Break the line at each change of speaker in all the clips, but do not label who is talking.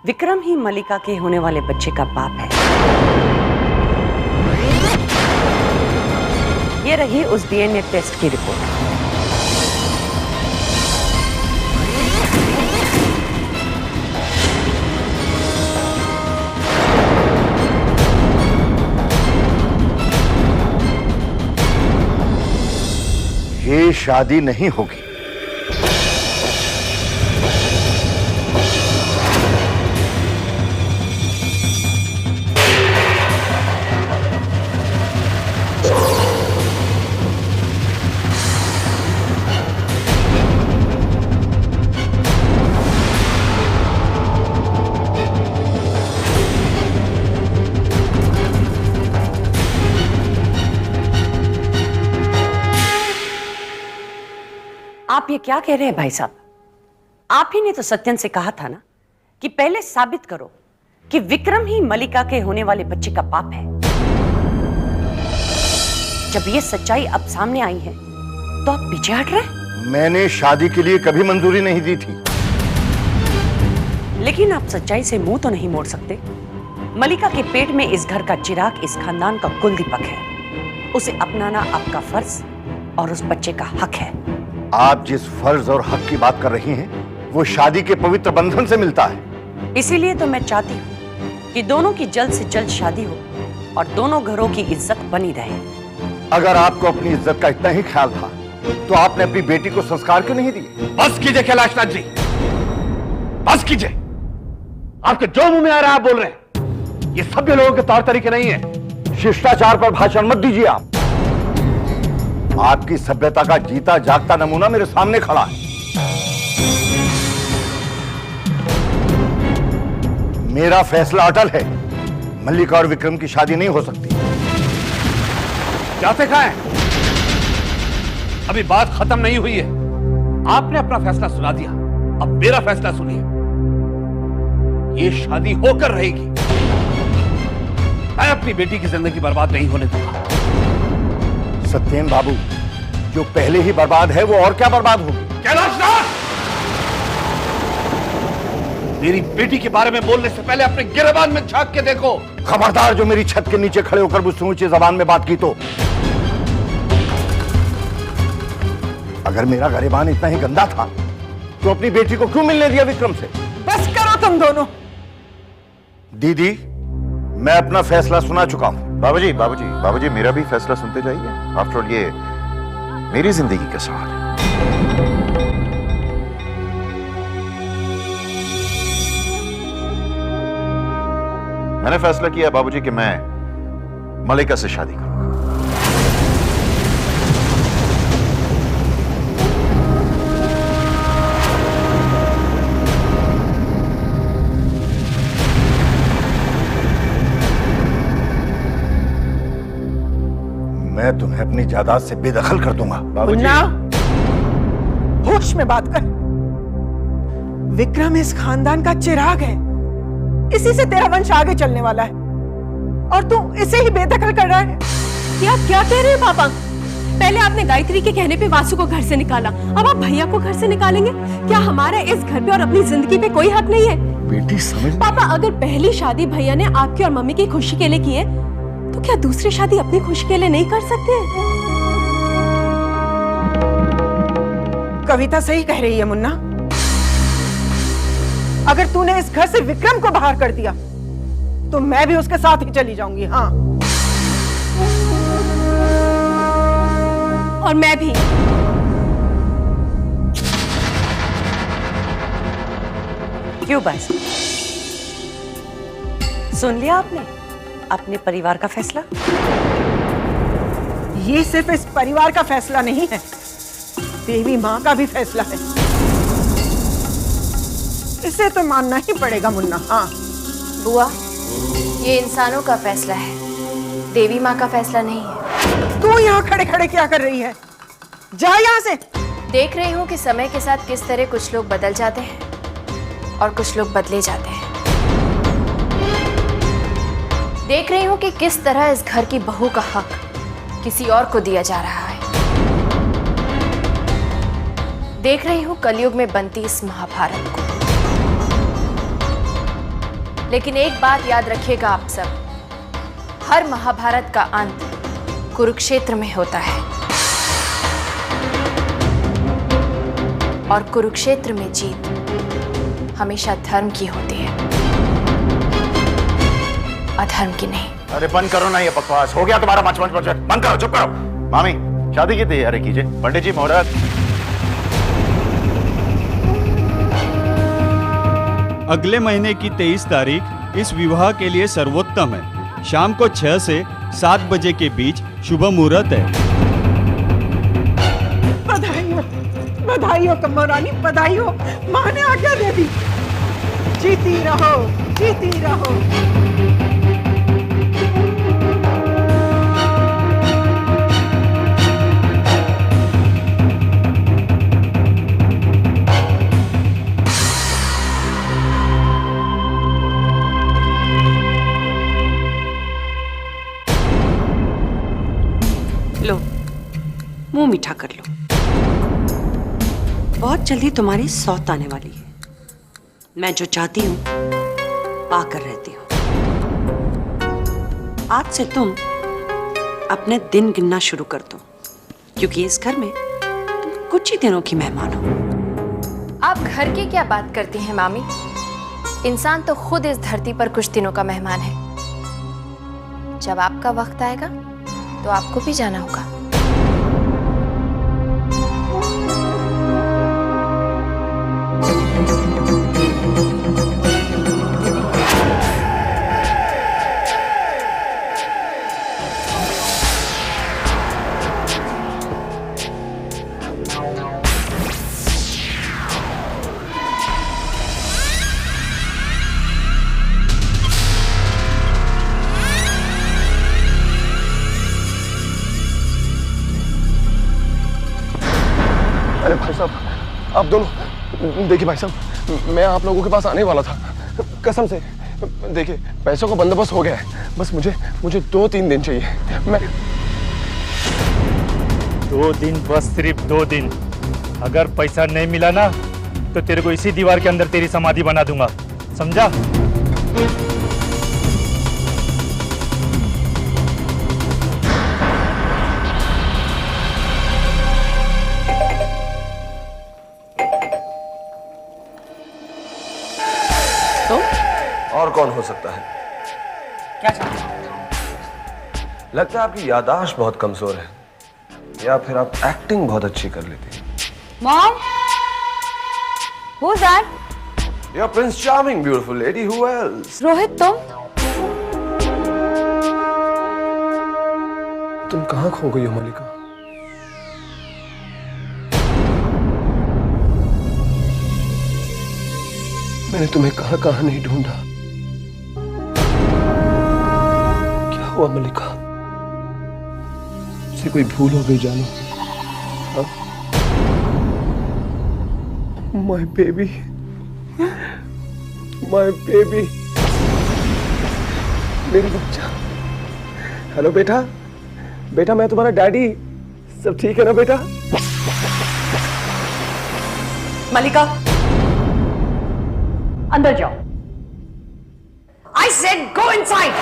विक्रम ही मलिका के होने वाले बच्चे का बाप है। ये रही उस डीएनए टेस्ट की रिपोर्ट।
ये शादी नहीं होगी।
आप ये क्या कह रहे हैं भाई साहब? आप ही ने तो सत्यन से कहा था ना कि पहले साबित करो कि विक्रम ही मलिका के होने वाले बच्चे का बाप है। जब ये सच्चाई अब सामने आई है तो आप पीछे हट रहे?
मैंने शादी के लिए कभी मंजूरी नहीं दी थी।
लेकिन आप सच्चाई से मुंह तो नहीं मोड़ सकते। मलिका के पेट में इस घर का चिराग इस खानदान का कुल दीपक है। उसे अपनाना आपका फर्ज और उस बच्चे का हक है।
आप जिस फर्ज और हक की बात कर रही हैं, वो शादी के पवित्र बंधन से मिलता है।
इसीलिए तो मैं चाहती हूँ कि दोनों की जल्द से जल्द शादी हो और दोनों घरों की इज्जत बनी रहे।
अगर आपको अपनी इज्जत का इतना ही ख्याल था, तो आपने अपनी बेटी को संस्कार क्यों नहीं दिए?
बस कीजिए कैलाशनाथ जी, बस कीजिए। आपके जो मुंह में आ रहा है आप बोल रहे हैं। ये सभ्य लोगों के तौर तरीके नहीं है।
शिष्टाचार पर भाषण मत दीजिए आप। आपकी सभ्यता का जीता जागता नमूना मेरे सामने खड़ा है। मेरा फैसला अटल है। मल्लिका और विक्रम की शादी नहीं हो सकती।
क्या देखा है? अभी बात खत्म नहीं हुई है। आपने अपना फैसला सुना दिया, अब मेरा फैसला सुनिए। ये शादी होकर रहेगी। मैं अपनी बेटी की जिंदगी बर्बाद नहीं होने दूंगा।
सत्येन बाबू, जो पहले ही बर्बाद है वो और क्या बर्बाद होगी?
कैलाशनाथ, मेरी बेटी के बारे में बोलने से पहले अपने गिरेबान में झांक के देखो।
खबरदार, जो मेरी छत के नीचे खड़े होकर मुझसे ऊंची जबान में बात की तो। अगर मेरा गिरेबान इतना ही गंदा था तो अपनी बेटी को क्यों मिलने दिया विक्रम से?
बस करो तुम दोनों।
दीदी, मैं अपना फैसला सुना चुका हूं।
बाबूजी, बाबूजी, बाबूजी, मेरा भी फैसला सुनते जाइए। आफ्टर ऑल ये मेरी जिंदगी का सवाल है। मैंने फैसला किया बाबूजी कि मैं मलिका से शादी करूंगा।
मैं तुम्हें अपनी जायदाद से बेदखल कर दूंगा।
मुन्ना, होश में बात कर। विक्रम इस खानदान का चिराग है। इसी से तेरा वंश आगे चलने वाला है और तू इसे ही बेदखल कर रहा है।
ये आप क्या कह रहे हैं पापा? पहले आपने गायत्री के कहने पे वासु को घर से निकाला, अब आप भैया को घर से निकालेंगे? क्या हमारा इस घर पे और अपनी जिंदगी पे कोई हक नहीं है?
बेटी समझ।
पापा, अगर पहली शादी भैया ने आपकी और मम्मी की खुशी के लिए की है, तो क्या दूसरी शादी अपनी खुशी के लिए नहीं कर सकते?
कविता सही कह रही है मुन्ना। अगर तूने इस घर से विक्रम को बाहर कर दिया तो मैं भी उसके साथ ही चली जाऊंगी। हाँ,
और मैं भी।
क्यों बस? सुन लिया आपने अपने परिवार का फैसला?
ये सिर्फ इस परिवार का फैसला नहीं है, देवी माँ का भी फैसला है। इसे तो मानना ही पड़ेगा मुन्ना। हाँ
बुआ, ये इंसानों का फैसला है, देवी माँ का फैसला नहीं है।
तू यहाँ खड़े खड़े क्या कर रही है? जा यहाँ से।
देख रही हूँ कि समय के साथ किस तरह कुछ लोग बदल जाते हैं और कुछ लोग बदले जाते हैं। देख रही हूँ कि किस तरह इस घर की बहू का हक किसी और को दिया जा रहा है। देख रही हूँ कलयुग में बनती इस महाभारत को। लेकिन एक बात याद रखिएगा आप सब, हर महाभारत का अंत कुरुक्षेत्र में होता है और कुरुक्षेत्र में जीत हमेशा धर्म की होती है, अधर्म की नहीं।
अरे बंद करो ना ये बकवास, हो गया तुम्हारा मच बंद करो, चुप करो। मामी शादी की तैयारी कीजिए। पंडित जी मुहूर्त।
अगले महीने की 23 तारीख इस विवाह के लिए सर्वोत्तम है। शाम को 6 से 7 बजे के बीच शुभ मुहूर्त है।
बधाई हो, बधाई हो कम्मो रानी, बधाई हो। माँ ने आज्ञा दे दी। जीती रहो, जीती रहो।
लो, मुंह मीठा कर लो। बहुत जल्दी तुम्हारी सौत आने वाली है। मैं जो चाहती हूं पाकर रहती हूं। आज से तुम अपने दिन गिनना शुरू कर दो, क्योंकि इस घर में तुम कुछ ही दिनों की मेहमान हो।
आप घर की क्या बात करती हैं मामी? इंसान तो खुद इस धरती पर कुछ दिनों का मेहमान है। जब आपका वक्त आएगा तो आपको भी जाना होगा।
अरे भाई साहब, आप दोनों देखिए। भाई साहब, मैं आप लोगों के पास आने वाला था, कसम से। देखिए, पैसों का बंदोबस्त हो गया है, बस मुझे 2-3 दिन चाहिए। मैं
2 दिन, बस सिर्फ 2 दिन। अगर पैसा नहीं मिला ना तो तेरे को इसी दीवार के अंदर तेरी समाधि बना दूंगा, समझा?
और कौन हो सकता है?
क्या चाहते हो?
लगता है आपकी याददाश्त बहुत कमजोर है, या फिर आप एक्टिंग बहुत अच्छी कर लेती हैं।
Mom, who's that?
You're Prince Charming, beautiful lady. Who else?
Rohit,
तुम कहाँ खो गई हो मलिका? मैंने तुम्हें कहाँ नहीं ढूंढा। क्या हुआ मलिका? से कोई भूल हो गई जानो? माय बेबी, मेरी बच्चा। हेलो बेटा, मैं तुम्हारा डैडी। सब ठीक है ना बेटा?
मलिका, अंदर जाओ। I said go inside.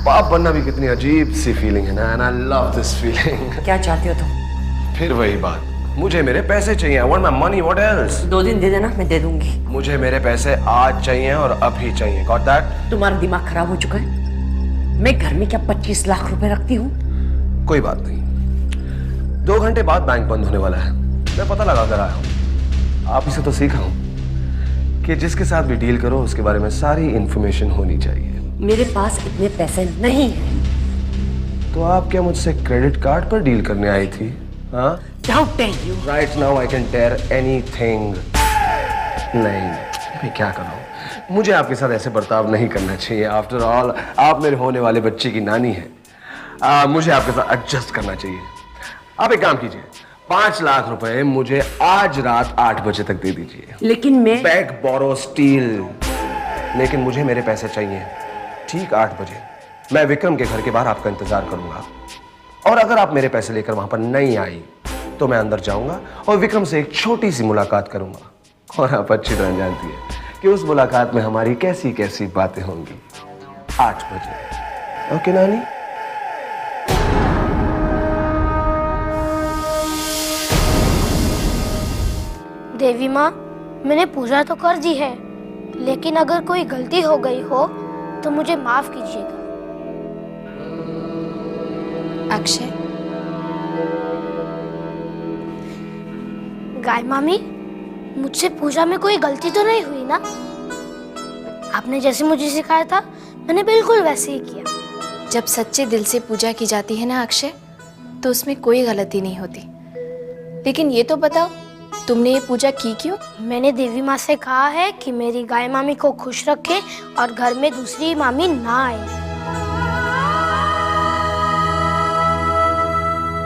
बाप बनना भी कितनी अजीब सी फीलिंग है ना, and I love this feeling.
क्या चाहती हो तुम?
फिर वही बात, मुझे मेरे पैसे चाहिए। I want my money, what else?
2 दिन दे देना, मैं दे दूंगी।
मुझे मेरे पैसे आज चाहिए और अभी चाहिए। Got that?
तुम्हारा दिमाग खराब हो चुका है। मैं घर में क्या 25 लाख रुपए रखती हूँ?
कोई बात नहीं, 2 घंटे बाद बैंक बंद होने वाला है। मैं पता लगा कर आया हूँ। आप इसे तो सीखा हूँ कि जिसके साथ भी डील करो उसके बारे में सारी इंफॉर्मेशन होनी चाहिए।
मेरे पास इतने पैसे नहीं हैं।
तो आप क्या मुझसे क्रेडिट कार्ड पर डील करने आई थी? हाँ?
How dare you?
Right now I can tear anything. नहीं, मैं क्या कर रहा हूँ? मुझे आपके साथ ऐसे बर्ताव नहीं करना चाहिए। आफ्टर ऑल आप मेरे होने वाले बच्चे की नानी हैं। मुझे आपके साथ एडजस्ट करना चाहिए। आप एक काम कीजिए, 5 लाख रुपए मुझे आज रात 8 बजे तक दे दीजिए।
लेकिन मैं
बैग बोरो स्टील, लेकिन मुझे मेरे पैसे चाहिए ठीक 8 बजे। मैं विक्रम के घर के बाहर आपका इंतजार करूंगा, और अगर आप मेरे पैसे लेकर वहां पर नहीं आई तो मैं अंदर जाऊंगा और विक्रम से एक छोटी सी मुलाकात करूंगा। और आप अच्छी तरह जानती है कि उस मुलाकात में हमारी कैसी कैसी बातें होंगी। 8 बजे, ओके नानी?
देवी माँ, मैंने पूजा तो कर दी है, लेकिन अगर कोई गलती हो गई हो तो मुझे माफ कीजिएगा।
अक्षय,
गाय मामी, मुझसे पूजा में कोई गलती तो नहीं हुई ना? आपने जैसे मुझे सिखाया था मैंने बिल्कुल वैसे ही किया।
जब सच्चे दिल से पूजा की जाती है ना अक्षय, तो उसमें कोई गलती नहीं होती। लेकिन ये तो बताओ, तुमने ये पूजा की क्यों?
मैंने देवी माँ से कहा है कि मेरी गाय मामी को खुश रखे और घर में दूसरी मामी ना आए।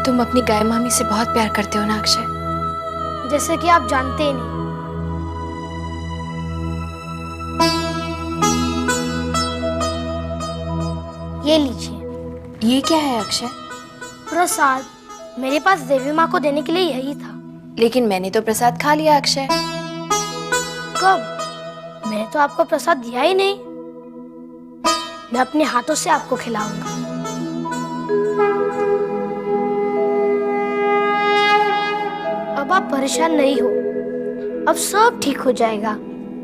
तुम अपनी गाय मामी से बहुत प्यार करते हो ना अक्षय?
जैसे कि आप जानते ही नहीं। ये लीजिए।
ये क्या है अक्षय?
प्रसाद। मेरे पास देवी माँ को देने के लिए यही था।
लेकिन मैंने तो प्रसाद खा लिया अक्षय।
कब? मैंने तो आपको प्रसाद दिया ही नहीं। मैं अपने हाथों से आपको खिलाऊंगा। अब आप परेशान नहीं हो, अब सब ठीक हो जाएगा।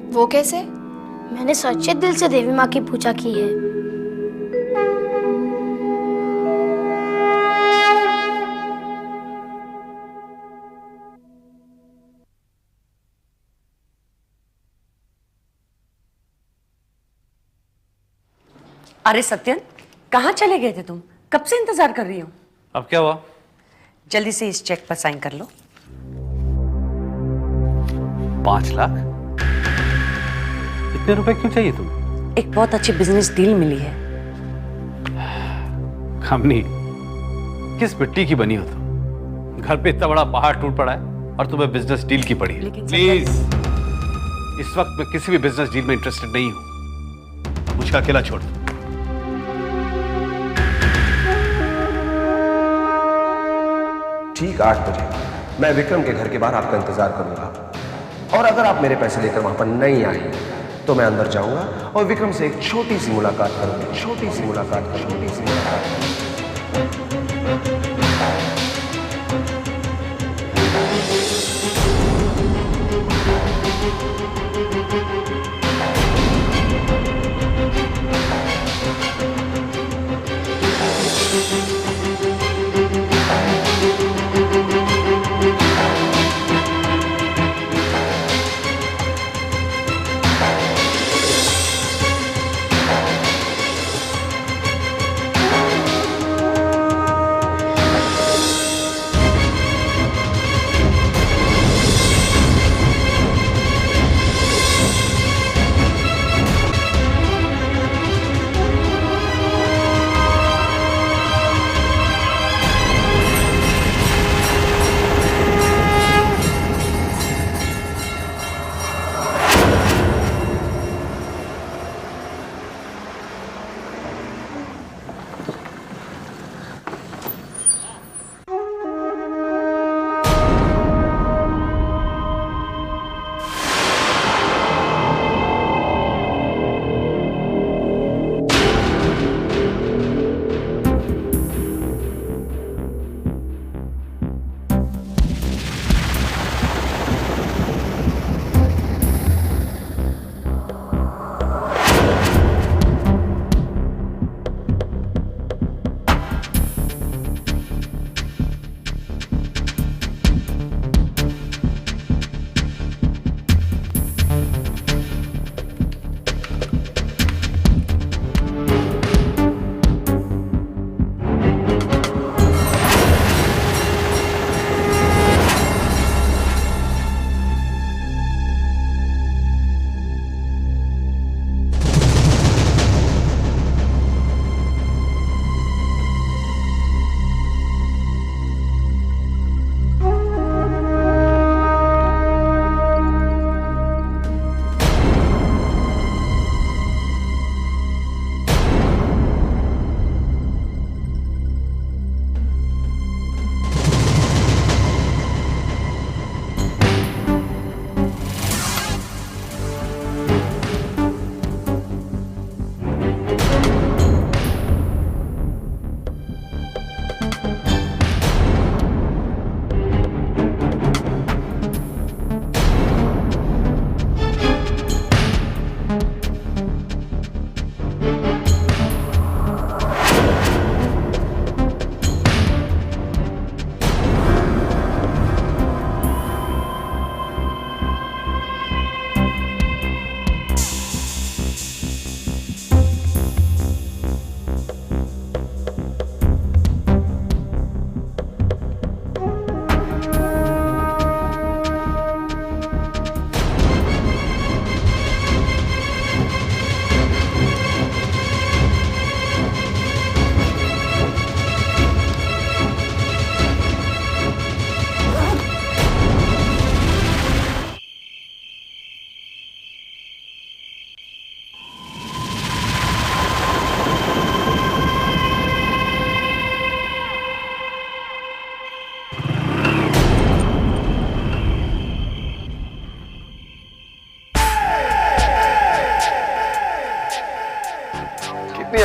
वो कैसे?
मैंने सच्चे दिल से देवी माँ की पूजा की है।
अरे सत्यन, कहाँ चले गए थे तुम? कब से इंतजार कर रही हो।
अब क्या हुआ?
जल्दी से इस चेक पर साइन कर लो।
5 लाख? इतने रुपए क्यों चाहिए तुम?
एक बहुत अच्छी बिजनेस डील मिली है।
खामनी, किस मिट्टी की बनी हो तुम? घर पे इतना बड़ा पहाड़ टूट पड़ा है और तुम्हें बिजनेस डील की पड़ी है। प्लीज, इस वक्त मैं किसी भी बिजनेस डील में इंटरेस्टेड नहीं हूं। मुझे अकेला छोड़ दो।
ठीक 8 बजे मैं विक्रम के घर के बाहर आपका इंतजार करूंगा, और अगर आप मेरे पैसे लेकर वहां पर नहीं आई तो मैं अंदर जाऊंगा और विक्रम से एक छोटी सी मुलाकात करूंगा। छोटी सी मुलाकात करूंगा।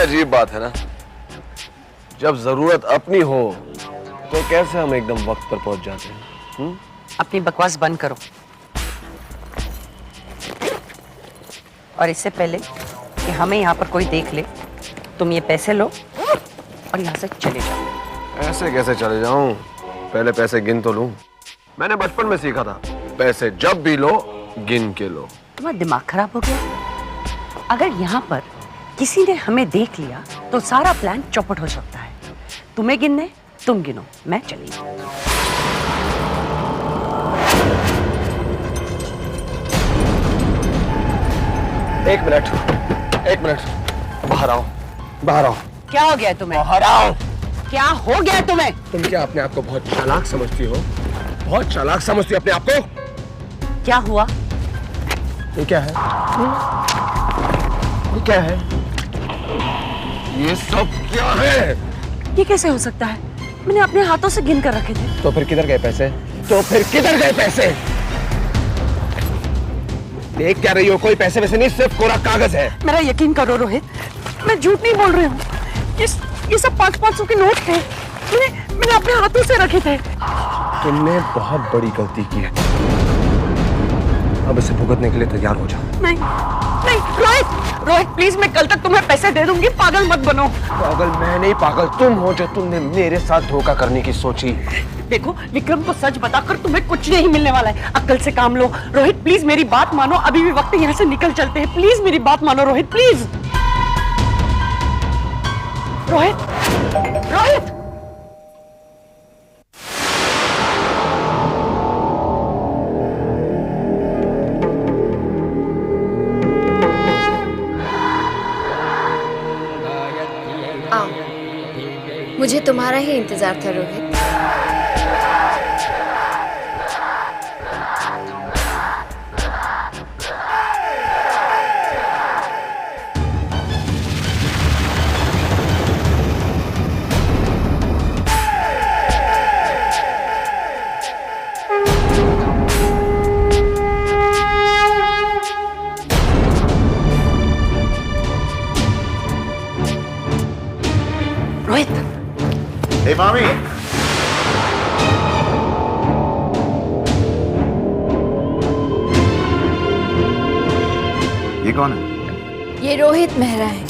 अजीब बात है ना, जब जरूरत अपनी हो तो कैसे हम एकदम वक्त पर पहुंच जाते हैं।
अपनी बकवास बंद करो, और इससे पहले कि हमें यहाँ पर कोई देख ले, तुम ये पैसे लो और यहाँ से चले जाओ।
ऐसे कैसे चले जाऊं? पहले पैसे गिन तो लूं। मैंने बचपन में सीखा था, पैसे जब भी लो गिन के लो।
तुम्हारा दिमाग खराब हो गया? अगर यहाँ पर किसी ने हमें देख लिया तो सारा प्लान चौपट हो सकता है। तुम्हें गिनने, तुम गिनो, मैं चली।
एक मिनट, बाहर आओ, बाहर आओ।
क्या हो गया तुम्हें?
बाहर आओ।
क्या हो गया तुम्हें?
तुम क्या अपने आप को बहुत चालाक समझती हो? बहुत चालाक समझती हो अपने आप को?
क्या हुआ?
ये क्या है? ये क्या है? ये सब क्या है?
ये कैसे हो सकता है? मैंने अपने हाथों से गिन कर रखे थे।
तो फिर किधर गए पैसे? देख क्या रही हो? कोई पैसे वैसे नहीं, सिर्फ कोरा कागज है।
मेरा यकीन करो रोहित, मैं झूठ नहीं बोल रही हूँ। ये सब 500-500 के नोट थे। मैंने अपने हाथों से रखे थे।
तुमने बहुत बड़ी गलती की है, अब इसे भुगतने के लिए तैयार हो जाओ।
नहीं रोहित प्लीज, मैं कल तक तुम्हें पैसे दे दूंगी, पागल मत बनो।
पागल मैं नहीं, पागल तुम हो जो तुमने मेरे साथ धोखा करने की सोची।
देखो विक्रम को सच बताकर तुम्हें कुछ नहीं मिलने वाला है। अक्ल से काम लो। रोहित प्लीज मेरी बात मानो, अभी भी वक्त है, यहाँ से निकल चलते हैं। प्लीज मेरी बात मानो रोहित, प्लीज। रोहित
आओ, मुझे तुम्हारा ही इंतजार था रोहित।
हे मामी, ये कौन है?
ये रोहित मेहरा है।